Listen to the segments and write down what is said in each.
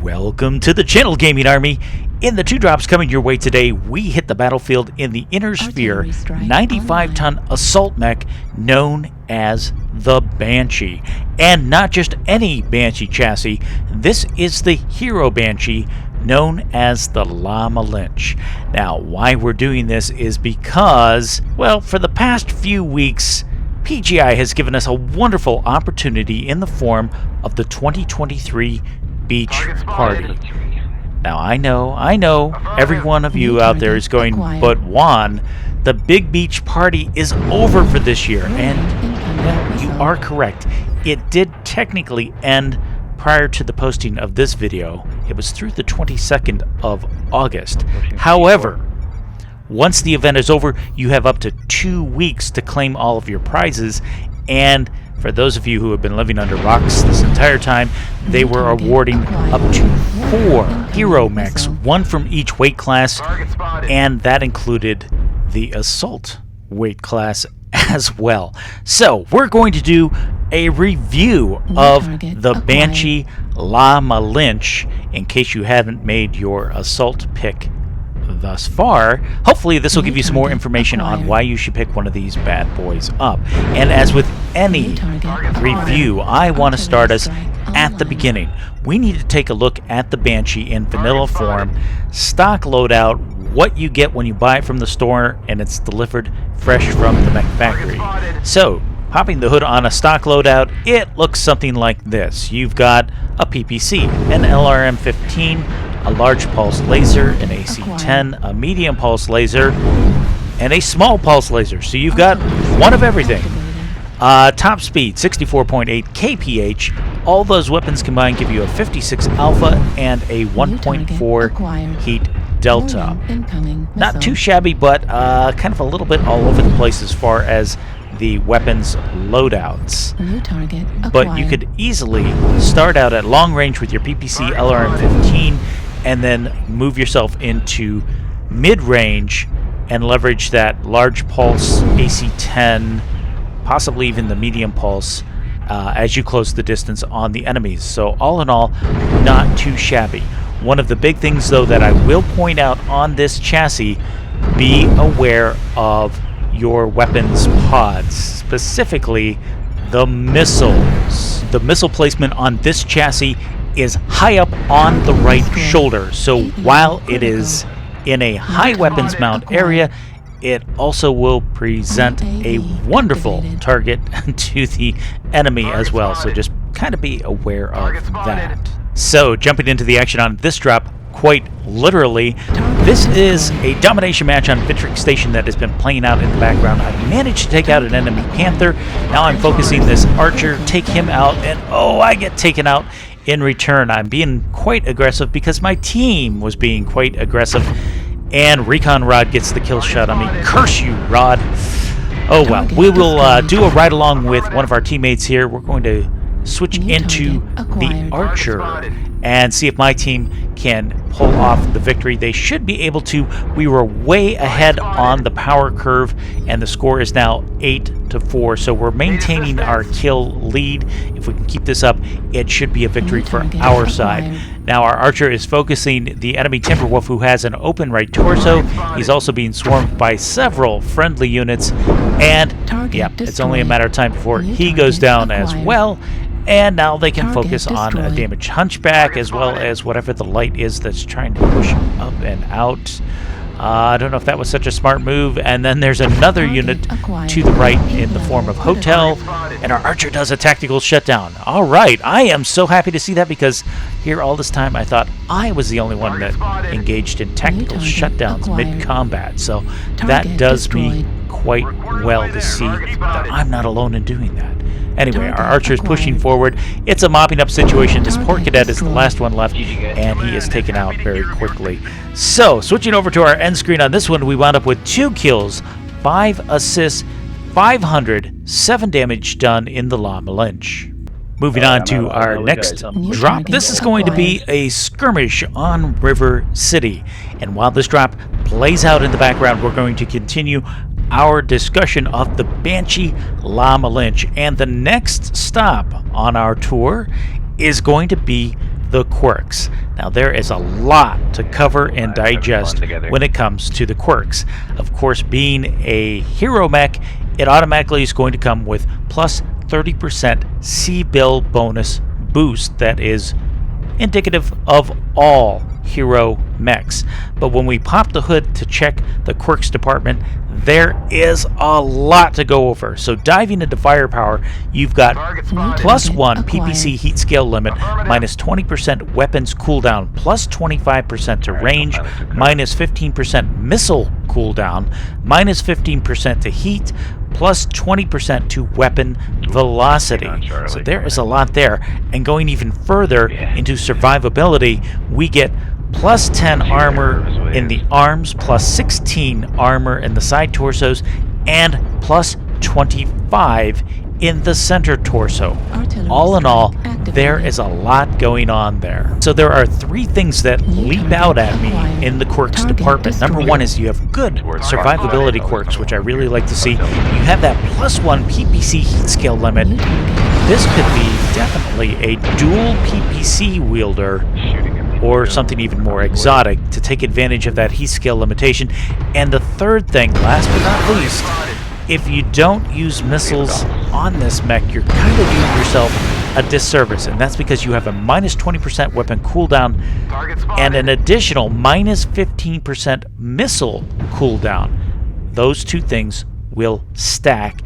Welcome to the channel, Gaming Army. In the 2 drops coming your way today, we hit the battlefield in the Inner Sphere 95-ton assault mech known as the Banshee. And not just any Banshee chassis, this is the Hero Banshee known as the La Malinche. Now, why we're doing this is because, well, for the past few weeks, PGI has given us a wonderful opportunity in the form of the 2023 Beach Party. Now, I know, every one of you out there is going, but Juan, the big beach party is over for this year. And well, you are correct. It did technically end prior to the posting of this video. It was through the 22nd of August. However, once the event is over, you have up to 2 weeks to claim all of your prizes. And for those of you who have been living under rocks this entire time, they were awarding up to 4 hero mechs, 1 from each weight class, and that included the assault weight class as well. So we're going to do a review of the Banshee La Malinche in case you haven't made your assault pick thus far. Hopefully this will give you some more information on why you should pick one of these bad boys up. And as with any review, I want to start us at the beginning. We need to take a look at the Banshee in vanilla form, stock loadout, what you get when you buy it from the store, and it's delivered fresh from the mech factory. So, popping the hood on a stock loadout, it looks something like this. You've got a PPC, an LRM-15, a large pulse laser, an AC-10, a medium pulse laser, and a small pulse laser. So you've got one of everything. Top speed, 64.8 kph. All those weapons combined give you a 56 alpha and a 1.4 heat delta. Not too shabby, but kind of a little bit all over the place as far as the weapons loadouts. But you could easily start out at long range with your PPC LRM-15 and then move yourself into mid-range and leverage that large pulse AC-10, possibly even the medium pulse, as you close the distance on the enemies. So all in all, not too shabby. One of the big things, though, that I will point out on this chassis, be aware of your weapons pods, specifically the missiles. The missile placement on this chassis is high up on the right shoulder, so while it is in a high weapons mount area, it also will present a wonderful target to the enemy as well, so just kind of be aware of that. So, jumping into the action on this drop, quite literally, this is a domination match on Victory Station that has been playing out in the background. I managed to take out an enemy Panther. Now I'm focusing this Archer, take him out, and oh, I get taken out in return. I'm being quite aggressive because my team was being quite aggressive, and Recon Rod gets the kill shot on me. Curse you, Rod. Oh well, we will do a ride along with one of our teammates here. We're going to switch into the Archer and see if my team can pull off the victory. They should be able to. We were way ahead on the power curve, and the score is now 8-4. So we're maintaining our kill lead. If we can keep this up, it should be a victory for our side. Now our Archer is focusing the enemy Timberwolf, who has an open right torso. He's also being swarmed by several friendly units, and yeah, it's only a matter of time before he goes down as well. And now they can focus on a damaged Hunchback as well as whatever the light is that's trying to push up and out. I don't know if that was such a smart move. And then there's another unit to the right in the form of Hotel. And our Archer does a tactical shutdown. All right, I am so happy to see that, because here all this time I thought I was the only one that engaged in tactical shutdowns mid-combat. So that does me quite well to see that I'm not alone in doing that. Anyway, our Archer is pushing forward. It's a mopping up situation. This Port Cadet is the last one left, and he is taken out very quickly. So, switching over to our end screen on this one, we wound up with 2 kills, 5 assists, 507 damage done in the La Malinche. Moving on to our next drop. This is going to be a skirmish on River City. And while this drop plays out in the background, we're going to continue our discussion of the Banshee La Malinche. And the next stop on our tour is going to be the quirks. Now there is a lot to cover and digest when it comes to the quirks. Of course, being a hero mech, it automatically is going to come with plus 30% C-Bill bonus boost that is indicative of all hero mechs. But when we pop the hood to check the quirks department, there is a lot to go over. So diving into firepower, you've got plus 1 PPC heat scale limit, minus 20% weapons cooldown, plus 25% to range, minus 15% missile cooldown, minus 15% to heat, plus 20% to weapon velocity. So there is a lot there. And going even further into survivability, we get plus 10 armor in the arms, plus 16 armor in the side torsos, and plus 25 in the center torso. All in all, there is a lot going on there. So there are 3 things that leap out at me in the quirks department. Number 1 is you have good survivability quirks, which I really like to see. You have that plus 1 PPC heat scale limit. This could be definitely a dual PPC wielder, or something even more exotic to take advantage of that heat scale limitation. And the third thing, last but not least, if you don't use missiles on this mech, you're kind of doing yourself a disservice, and that's because you have a minus 20% weapon cooldown and an additional minus 15% missile cooldown. Those 2 things will stack,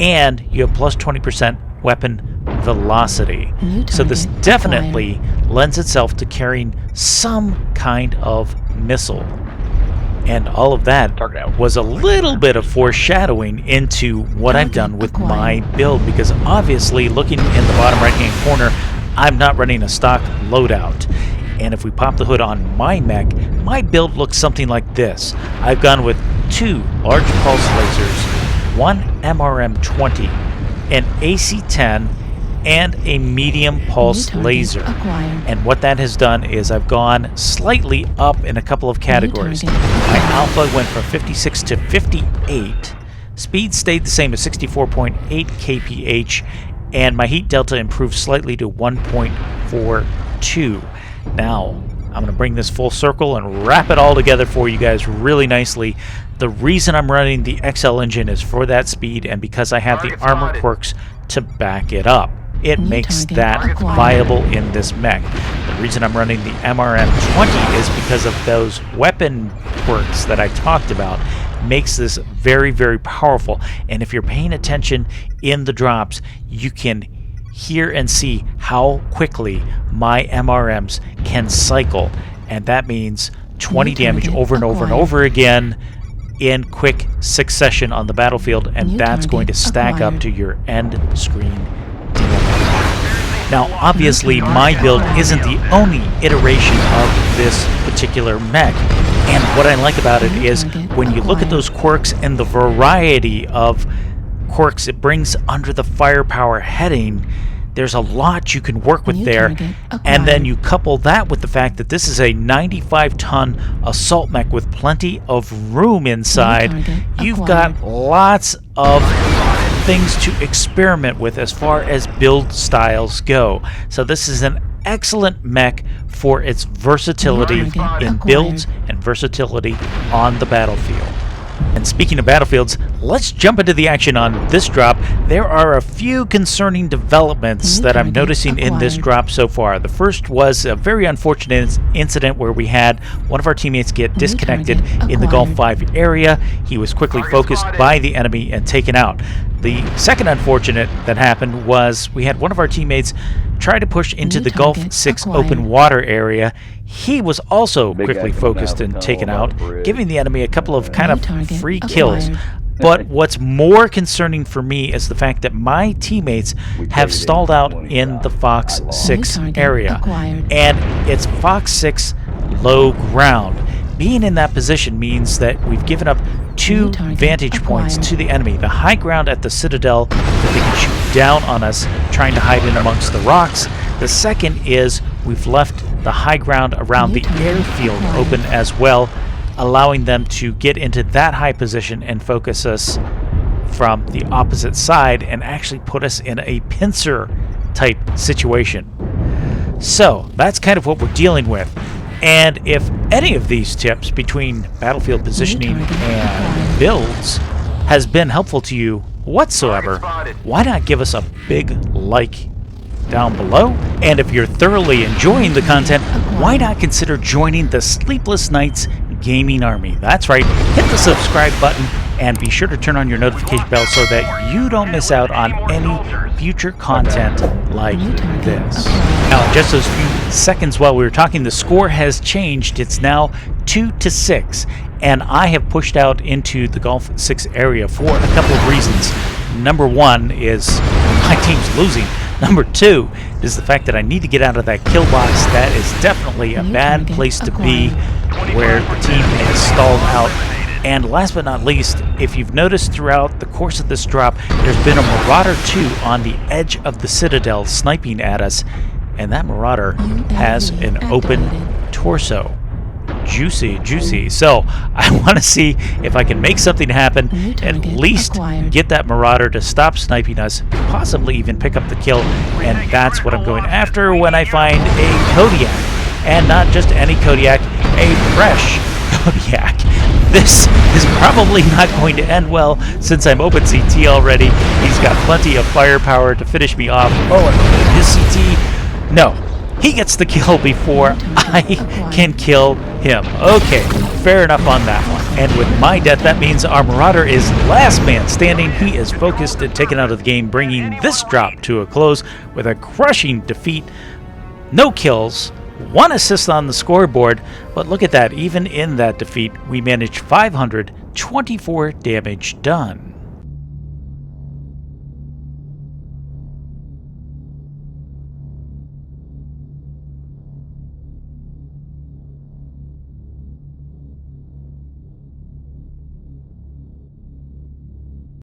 and you have plus 20% weapon velocity. So this definitely lends itself to carrying some kind of missile. And all of that was a little bit of foreshadowing into what I've done with my build, because obviously, looking in the bottom right-hand corner, I'm not running a stock loadout. And if we pop the hood on my mech, my build looks something like this. I've gone with 2 large pulse lasers, 1 MRM-20, an AC-10, and a medium pulse laser. And what that has done is I've gone slightly up in a couple of categories. My alpha went from 56 to 58. Speed stayed the same at 64.8 kph, and my heat delta improved slightly to 1.42. Now, I'm going to bring this full circle and wrap it all together for you guys really nicely. The reason I'm running the XL engine is for that speed, and because I have the armor quirks to back it up. It makes that viable in this mech. The reason I'm running the MRM-20 is because of those weapon quirks that I talked about. Makes this very, very powerful. And if you're paying attention in the drops, you can hear and see how quickly my MRMs can cycle. And that means 20 damage over and over and over again in quick succession on the battlefield, and that's going to stack up to your end screen damage. Now, obviously, my build isn't the only iteration of this particular mech, and what I like about it is when you look at those quirks and the variety of quirks it brings under the firepower heading, there's a lot you can work with there, and then you couple that with the fact that this is a 95-ton assault mech with plenty of room inside. You've got lots of things to experiment with as far as build styles go. So this is an excellent mech for its versatility in builds and versatility on the battlefield. And speaking of battlefields, let's jump into the action on this drop. There are a few concerning developments that I'm noticing in this drop so far. The first was a very unfortunate incident where we had one of our teammates get disconnected in the Gulf 5 area. He was quickly focused by the enemy and taken out. The second unfortunate that happened was we had one of our teammates try to push into the Gulf 6 open water area. He was also quickly focused and taken out, giving the enemy a couple of kind of free kills. But what's more concerning for me is the fact that my teammates have stalled out in the Fox 6 area. And it's Fox 6 low ground. Being in that position means that we've given up 2 vantage points to the enemy. The high ground at the Citadel that they can shoot down on us, trying to hide in amongst the rocks. The second is we've left the high ground around the airfield open as well, allowing them to get into that high position and focus us from the opposite side and actually put us in a pincer type situation. So that's kind of what we're dealing with. And if any of these tips between battlefield positioning and builds has been helpful to you whatsoever, why not give us a big like down below? And if you're thoroughly enjoying the content, why not consider joining the Sleepless Nights Gaming Army? That's right, hit the subscribe button and be sure to turn on your notification bell so that you don't miss out on any future content like this. Now, just those few seconds while we were talking, the score has changed. It's now 2-6, and I have pushed out into the Gulf 6 area for a couple of reasons. Number one is my team's losing. Number two is the fact that I need to get out of that kill box. That is definitely a bad place to be, where the team is stalled out. And last but not least, if you've noticed throughout the course of this drop, there's been a Marauder 2 on the edge of the Citadel sniping at us, and that Marauder has an open torso. Juicy, juicy. So I want to see if I can make something happen, at least get that Marauder to stop sniping us, possibly even pick up the kill, and that's what I'm going after when I find a Kodiak. And not just any Kodiak, a fresh Kodiak. This is probably not going to end well since I'm open CT already. He's got plenty of firepower to finish me off. Oh, and his CT. No, he gets the kill before I can kill him. Okay, fair enough on that one. And with my death, that means our Marauder is last man standing. He is focused and taken out of the game, bringing this drop to a close with a crushing defeat. No kills, 1 assist on the scoreboard, but look at that, even in that defeat, we managed 524 damage done.